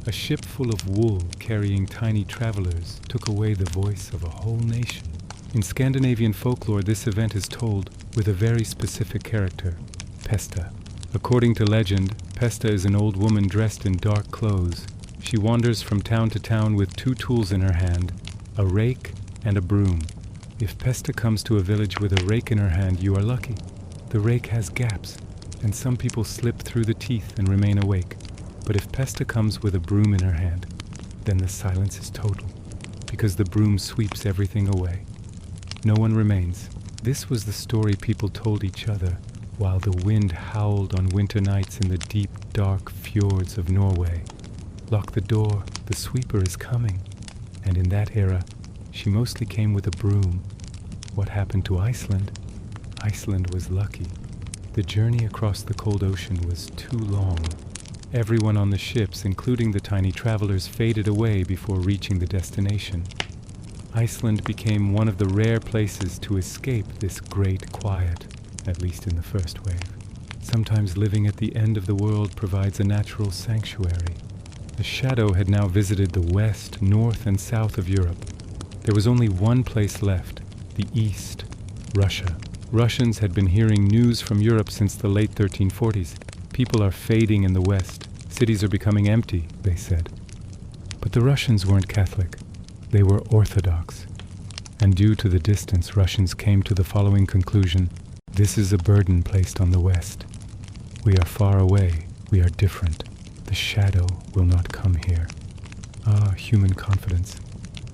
A ship full of wool carrying tiny travelers took away the voice of a whole nation. In Scandinavian folklore, this event is told with a very specific character, Pesta. According to legend, Pesta is an old woman dressed in dark clothes. She wanders from town to town with two tools in her hand, a rake and a broom. If Pesta comes to a village with a rake in her hand, you are lucky. The rake has gaps, and some people slip through the teeth and remain awake. But if Pesta comes with a broom in her hand, then the silence is total, because the broom sweeps everything away. No one remains. This was the story people told each other while the wind howled on winter nights in the deep, dark fjords of Norway. Lock the door, the sweeper is coming. And in that era, she mostly came with a broom. What happened to Iceland? Iceland was lucky. The journey across the cold ocean was too long. Everyone on the ships, including the tiny travelers, faded away before reaching the destination. Iceland became one of the rare places to escape this great quiet, at least in the first wave. Sometimes living at the end of the world provides a natural sanctuary. The shadow had now visited the west, north, and south of Europe. There was only one place left, the east, Russia. Russians had been hearing news from Europe since the late 1340s. People are fading in the west. Cities are becoming empty, they said. But the Russians weren't Catholic. They were Orthodox. And due to the distance, Russians came to the following conclusion: this is a burden placed on the West. We are far away. We are different. The shadow will not come here. Ah, human confidence.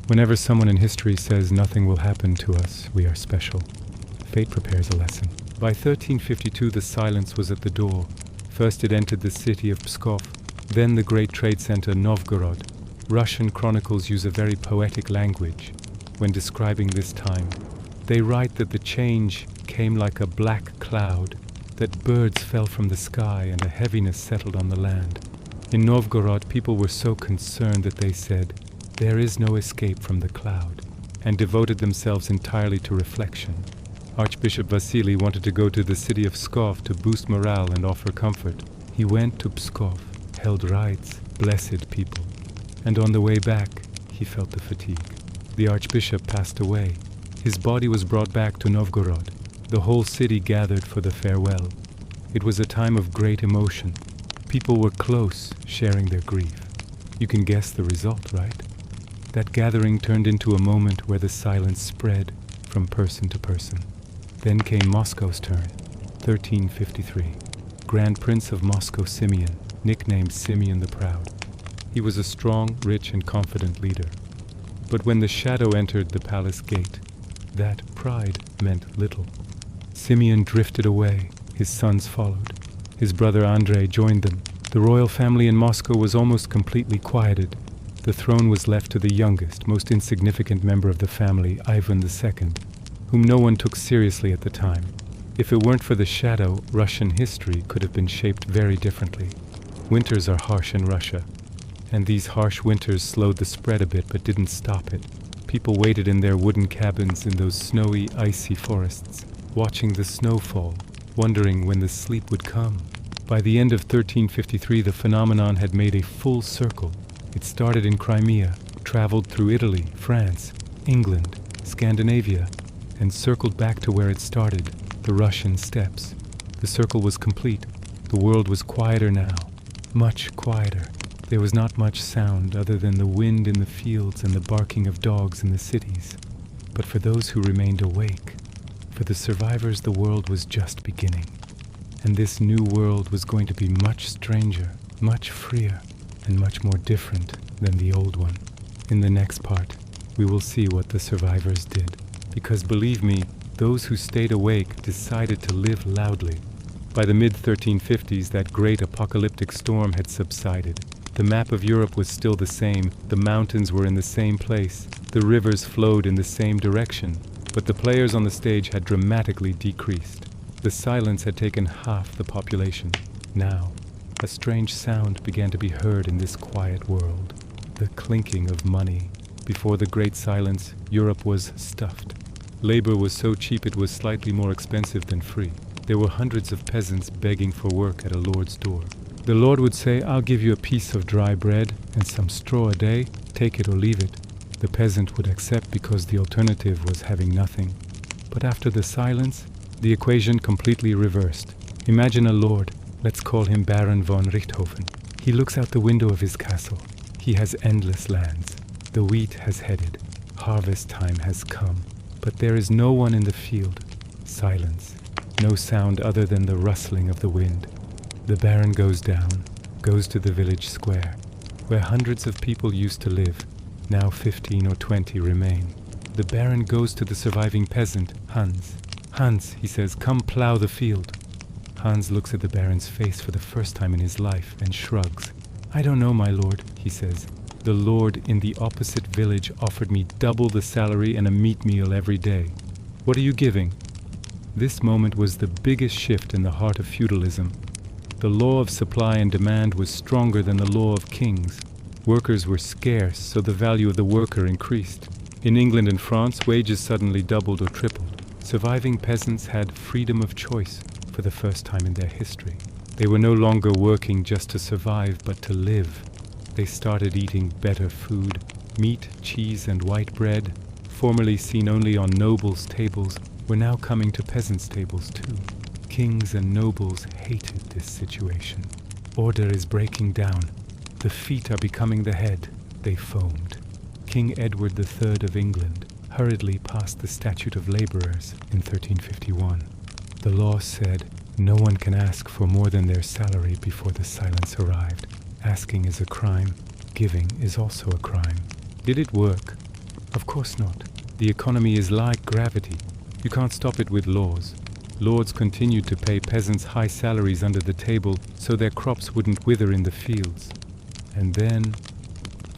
Whenever someone in history says nothing will happen to us, we are special. Fate prepares a lesson. By 1352, the silence was at the door. First it entered the city of Pskov, then the great trade center Novgorod. Russian chronicles use a very poetic language when describing this time. They write that the change came like a black cloud, that birds fell from the sky and a heaviness settled on the land. In Novgorod, people were so concerned that they said, "There is no escape from the cloud," and devoted themselves entirely to reflection. Archbishop Vasily wanted to go to the city of Pskov to boost morale and offer comfort. He went to Pskov, held rites, blessed people, and on the way back, he felt the fatigue. The archbishop passed away. His body was brought back to Novgorod. The whole city gathered for the farewell. It was a time of great emotion. People were close, sharing their grief. You can guess the result, right? That gathering turned into a moment where the silence spread from person to person. Then came Moscow's turn, 1353. Grand Prince of Moscow Simeon, nicknamed Simeon the Proud. He was a strong, rich, and confident leader. But when the shadow entered the palace gate, that pride meant little. Simeon drifted away. His sons followed. His brother Andrei joined them. The royal family in Moscow was almost completely quieted. The throne was left to the youngest, most insignificant member of the family, Ivan II, whom no one took seriously at the time. If it weren't for the shadow, Russian history could have been shaped very differently. Winters are harsh in Russia, and these harsh winters slowed the spread a bit but didn't stop it. People waited in their wooden cabins in those snowy, icy forests, watching the snow fall, wondering when the sleep would come. By the end of 1353, the phenomenon had made a full circle. It started in Crimea. traveled through Italy, France, England, Scandinavia, and circled back to where it started, the Russian steppes. The circle was complete. The world was quieter now, much quieter. There was not much sound other than the wind in the fields and the barking of dogs in the cities. But for those who remained awake, for the survivors, the world was just beginning. And this new world was going to be much stranger, much freer, and much more different than the old one. In the next part, we will see what the survivors did. Because believe me, those who stayed awake decided to live loudly. By the mid-1350s, that great apocalyptic storm had subsided. The map of Europe was still the same, the mountains were in the same place, the rivers flowed in the same direction, but the players on the stage had dramatically decreased. The silence had taken half the population. Now, a strange sound began to be heard in this quiet world. The clinking of money. Before the Great Silence, Europe was stuffed. Labor was so cheap it was slightly more expensive than free. There were hundreds of peasants begging for work at a lord's door. The lord would say, "I'll give you a piece of dry bread and some straw a day, take it or leave it." The peasant would accept because the alternative was having nothing. But after the silence, the equation completely reversed. Imagine a lord, let's call him Baron von Richthofen. He looks out the window of his castle. He has endless lands. The wheat has headed. Harvest time has come. But there is no one in the field. Silence. No sound other than the rustling of the wind. The Baron goes down, goes to the village square, where hundreds of people used to live. Now 15 or 20 remain. The Baron goes to the surviving peasant, Hans. "Hans," he says, "come plow the field." Hans looks at the Baron's face for the first time in his life and shrugs. "I don't know, my lord," he says. "The lord in the opposite village offered me double the salary and a meat meal every day. What are you giving?" This moment was the biggest shift in the heart of feudalism. The law of supply and demand was stronger than the law of kings. Workers were scarce, so the value of the worker increased. In England and France, wages suddenly doubled or tripled. Surviving peasants had freedom of choice for the first time in their history. They were no longer working just to survive, but to live. They started eating better food. Meat, cheese, and white bread, formerly seen only on nobles' tables, were now coming to peasants' tables too. Kings and nobles hated this situation. Order is breaking down. The feet are becoming the head. They foamed. King Edward III of England hurriedly passed the Statute of Labourers in 1351. The law said no one can ask for more than their salary before the silence arrived. Asking is a crime. Giving is also a crime. Did it work? Of course not. The economy is like gravity. You can't stop it with laws. Lords continued to pay peasants high salaries under the table so their crops wouldn't wither in the fields. And then,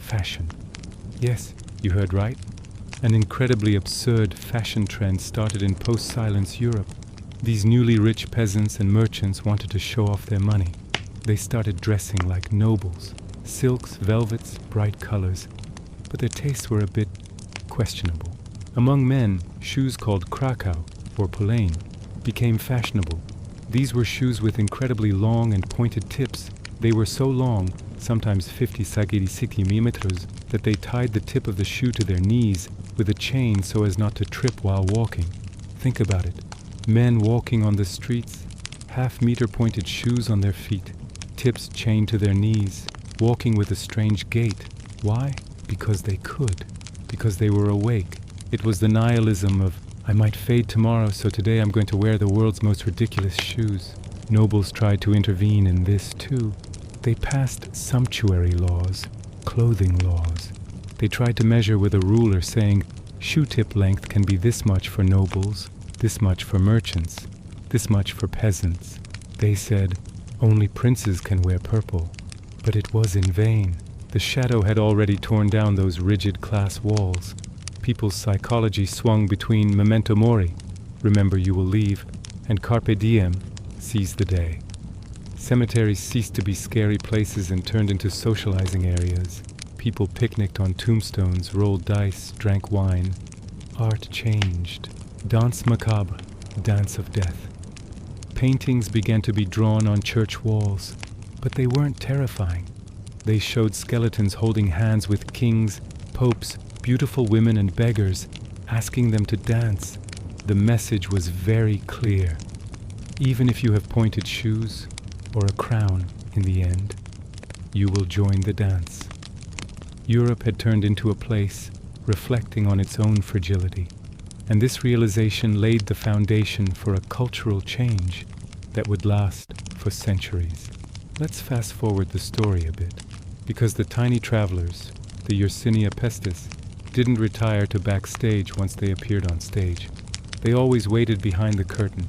fashion. Yes, you heard right. An incredibly absurd fashion trend started in post-silence Europe. These newly rich peasants and merchants wanted to show off their money. They started dressing like nobles. Silks, velvets, bright colors. But their tastes were a bit questionable. Among men, shoes called Krakow, or Polaine, became fashionable. These were shoes with incredibly long and pointed tips. They were so long, sometimes 50 cm, that they tied the tip of the shoe to their knees with a chain so as not to trip while walking. Think about it. Men walking on the streets, half-meter pointed shoes on their feet, tips chained to their knees, walking with a strange gait. Why? Because they could. Because they were awake. It was the nihilism of, I might fade tomorrow, so today I'm going to wear the world's most ridiculous shoes. Nobles tried to intervene in this too. They passed sumptuary laws, clothing laws. They tried to measure with a ruler saying, shoe tip length can be this much for nobles, this much for merchants, this much for peasants. They said, only princes can wear purple. But it was in vain. The shadow had already torn down those rigid class walls. People's psychology swung between memento mori, remember you will leave, and carpe diem, seize the day. Cemeteries ceased to be scary places and turned into socializing areas. People picnicked on tombstones, rolled dice, drank wine. Art changed. Danse macabre, dance of death. Paintings began to be drawn on church walls, but they weren't terrifying. They showed skeletons holding hands with kings, popes, beautiful women and beggars, asking them to dance. The message was very clear. Even if you have pointed shoes or a crown in the end, you will join the dance. Europe had turned into a place reflecting on its own fragility, and this realization laid the foundation for a cultural change that would last for centuries. Let's fast forward the story a bit, because the tiny travelers, the Yersinia pestis, didn't retire to backstage once they appeared on stage. They always waited behind the curtain.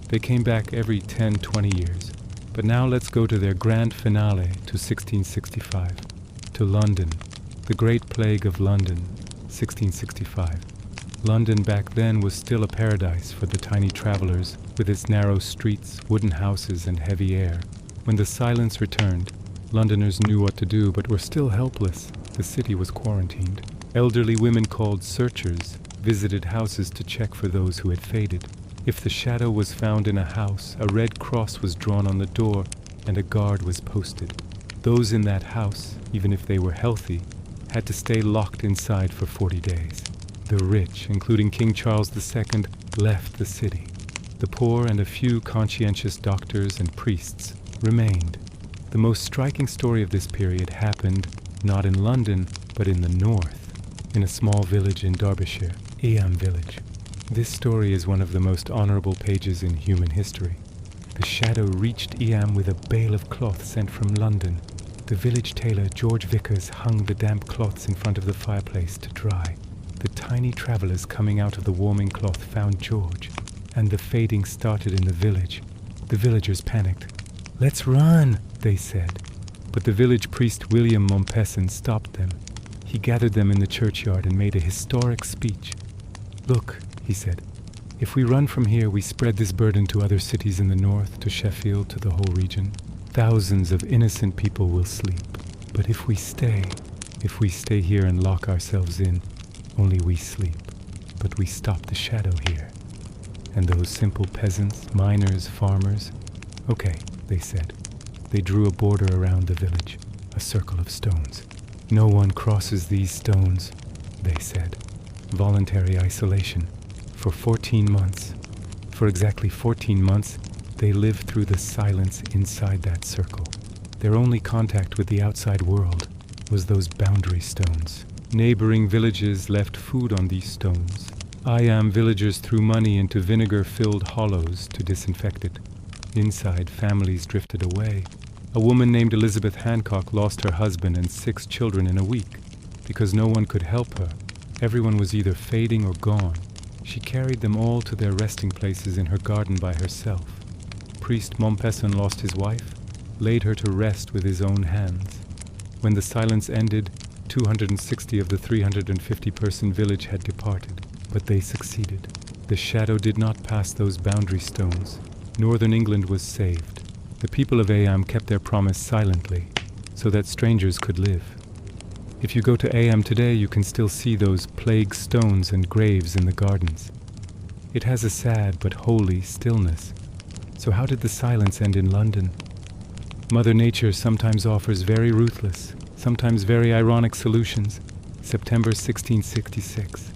They came back every 10-20 years. But now let's go to their grand finale, to 1665, to London, the Great Plague of London, 1665. London back then was still a paradise for the tiny travelers, with its narrow streets, wooden houses, and heavy air. When the silence returned, Londoners knew what to do, but were still helpless. The city was quarantined. Elderly women called searchers visited houses to check for those who had faded. If the shadow was found in a house, a red cross was drawn on the door and a guard was posted. Those in that house, even if they were healthy, had to stay locked inside for 40 days. The rich, including King Charles II, left the city. The poor and a few conscientious doctors and priests remained. The most striking story of this period happened not in London, but in the north, in a small village in Derbyshire, Eyam village. This story is one of the most honorable pages in human history. The shadow reached Eyam with a bale of cloth sent from London. The village tailor, George Vickers, hung the damp cloths in front of the fireplace to dry. The tiny travelers coming out of the warming cloth found George, and the fading started in the village. The villagers panicked. "Let's run," they said. But the village priest William Mompesson stopped them. He gathered them in the churchyard and made a historic speech. "Look," he said, "if we run from here, we spread this burden to other cities in the north, to Sheffield, to the whole region. Thousands of innocent people will sleep. But if we stay here and lock ourselves in, only we sleep. But we stop the shadow here. And those simple peasants, miners, farmers, okay," they said. They drew a border around the village, a circle of stones. "No one crosses these stones," they said. Voluntary isolation. For 14 months, for exactly 14 months, they lived through the silence inside that circle. Their only contact with the outside world was those boundary stones. Neighboring villages left food on these stones. Eyam villagers threw money into vinegar-filled hollows to disinfect it. Inside, families drifted away. A woman named Elizabeth Hancock lost her husband and 6 children in a week. Because no one could help her, everyone was either fading or gone. She carried them all to their resting places in her garden by herself. Priest Mompesson lost his wife, laid her to rest with his own hands. When the silence ended, 260 of the 350-person village had departed, but they succeeded. The shadow did not pass those boundary stones. Northern England was saved. The people of Eyam kept their promise silently, so that strangers could live. If you go to Eyam today, you can still see those plague stones and graves in the gardens. It has a sad but holy stillness. So how did the silence end in London? Mother Nature sometimes offers very ruthless, sometimes very ironic solutions. September 1666.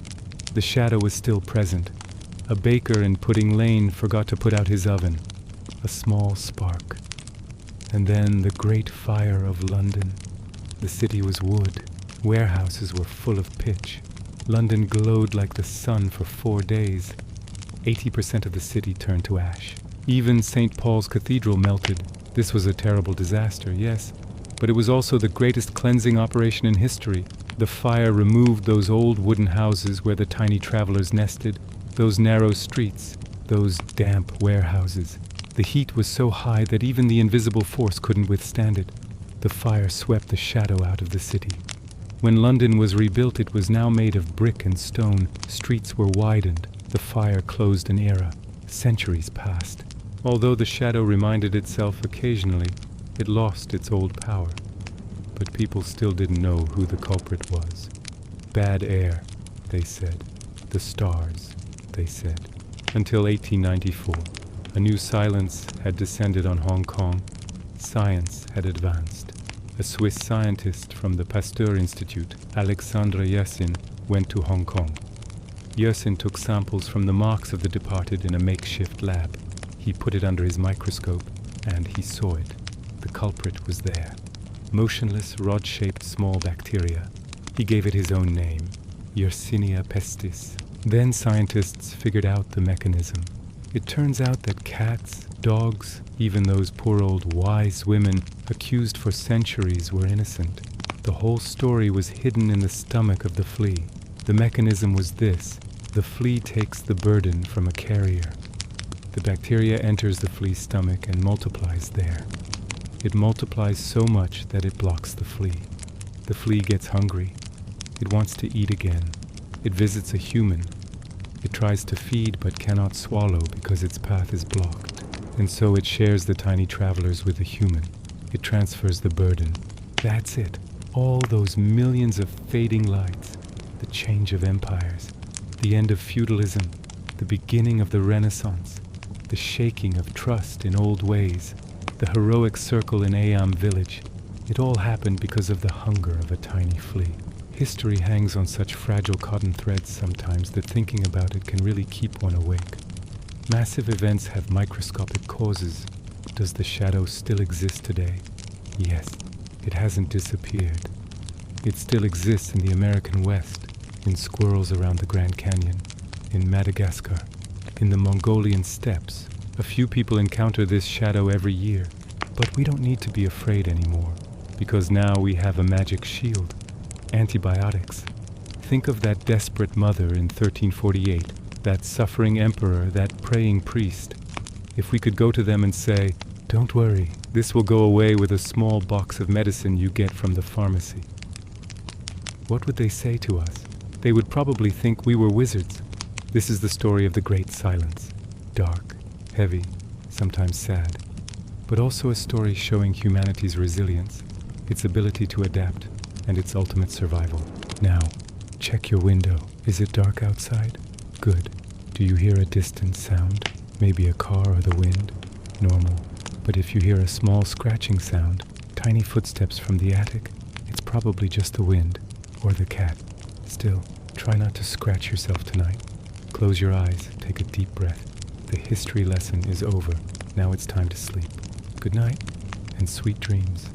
The shadow was still present. A baker in Pudding Lane forgot to put out his oven. A small spark. And then the great fire of London. The city was wood. Warehouses were full of pitch. London glowed like the sun for 4 days. 80% of the city turned to ash. Even St. Paul's Cathedral melted. This was a terrible disaster, yes, but it was also the greatest cleansing operation in history. The fire removed those old wooden houses where the tiny travelers nested, those narrow streets, those damp warehouses. The heat was so high that even the invisible force couldn't withstand it. The fire swept the shadow out of the city. When London was rebuilt, it was now made of brick and stone. Streets were widened. The fire closed an era. Centuries passed. Although the shadow reminded itself occasionally, it lost its old power. But people still didn't know who the culprit was. Bad air, they said. The stars, they said. Until 1894. A new silence had descended on Hong Kong. Science had advanced. a Swiss scientist from the Pasteur Institute, Alexandre Yersin, went to Hong Kong. Yersin took samples from the marks of the departed in a makeshift lab. He put it under his microscope, and he saw it. The culprit was there. Motionless, rod-shaped small bacteria. He gave it his own name, Yersinia pestis. Then scientists figured out the mechanism. It turns out that cats, dogs, even those poor old wise women accused for centuries were innocent. The whole story was hidden in the stomach of the flea. The mechanism was this: the flea takes the burden from a carrier. The bacteria enters the flea's stomach and multiplies there. It multiplies so much that it blocks the flea. The flea gets hungry. It wants to eat again. It visits a human. It tries to feed but cannot swallow because its path is blocked. And so it shares the tiny travelers with the human. It transfers the burden. That's it. All those millions of fading lights, the change of empires, the end of feudalism, the beginning of the Renaissance, the shaking of trust in old ways, the heroic circle in Eyam village. It all happened because of the hunger of a tiny flea. History hangs on such fragile cotton threads sometimes that thinking about it can really keep one awake. Massive events have microscopic causes. Does the shadow still exist today? Yes, it hasn't disappeared. It still exists in the American West, in squirrels around the Grand Canyon, in Madagascar, in the Mongolian steppes. A few people encounter this shadow every year, but we don't need to be afraid anymore, because now we have a magic shield. Antibiotics. Think of that desperate mother in 1348, that suffering emperor, that praying priest. If we could go to them and say, "Don't worry, this will go away with a small box of medicine you get from the pharmacy," what would they say to us? They would probably think we were wizards. This is the story of the Great Silence. Dark, heavy, sometimes sad, but also a story showing humanity's resilience, its ability to adapt, and its ultimate survival. Now, check your window. Is it dark outside? Good. Do you hear a distant sound? Maybe a car or the wind? Normal. But if you hear a small scratching sound, tiny footsteps from the attic, it's probably just the wind, or the cat. Still, try not to scratch yourself tonight. Close your eyes, take a deep breath. The history lesson is over. Now it's time to sleep. Good night, and sweet dreams.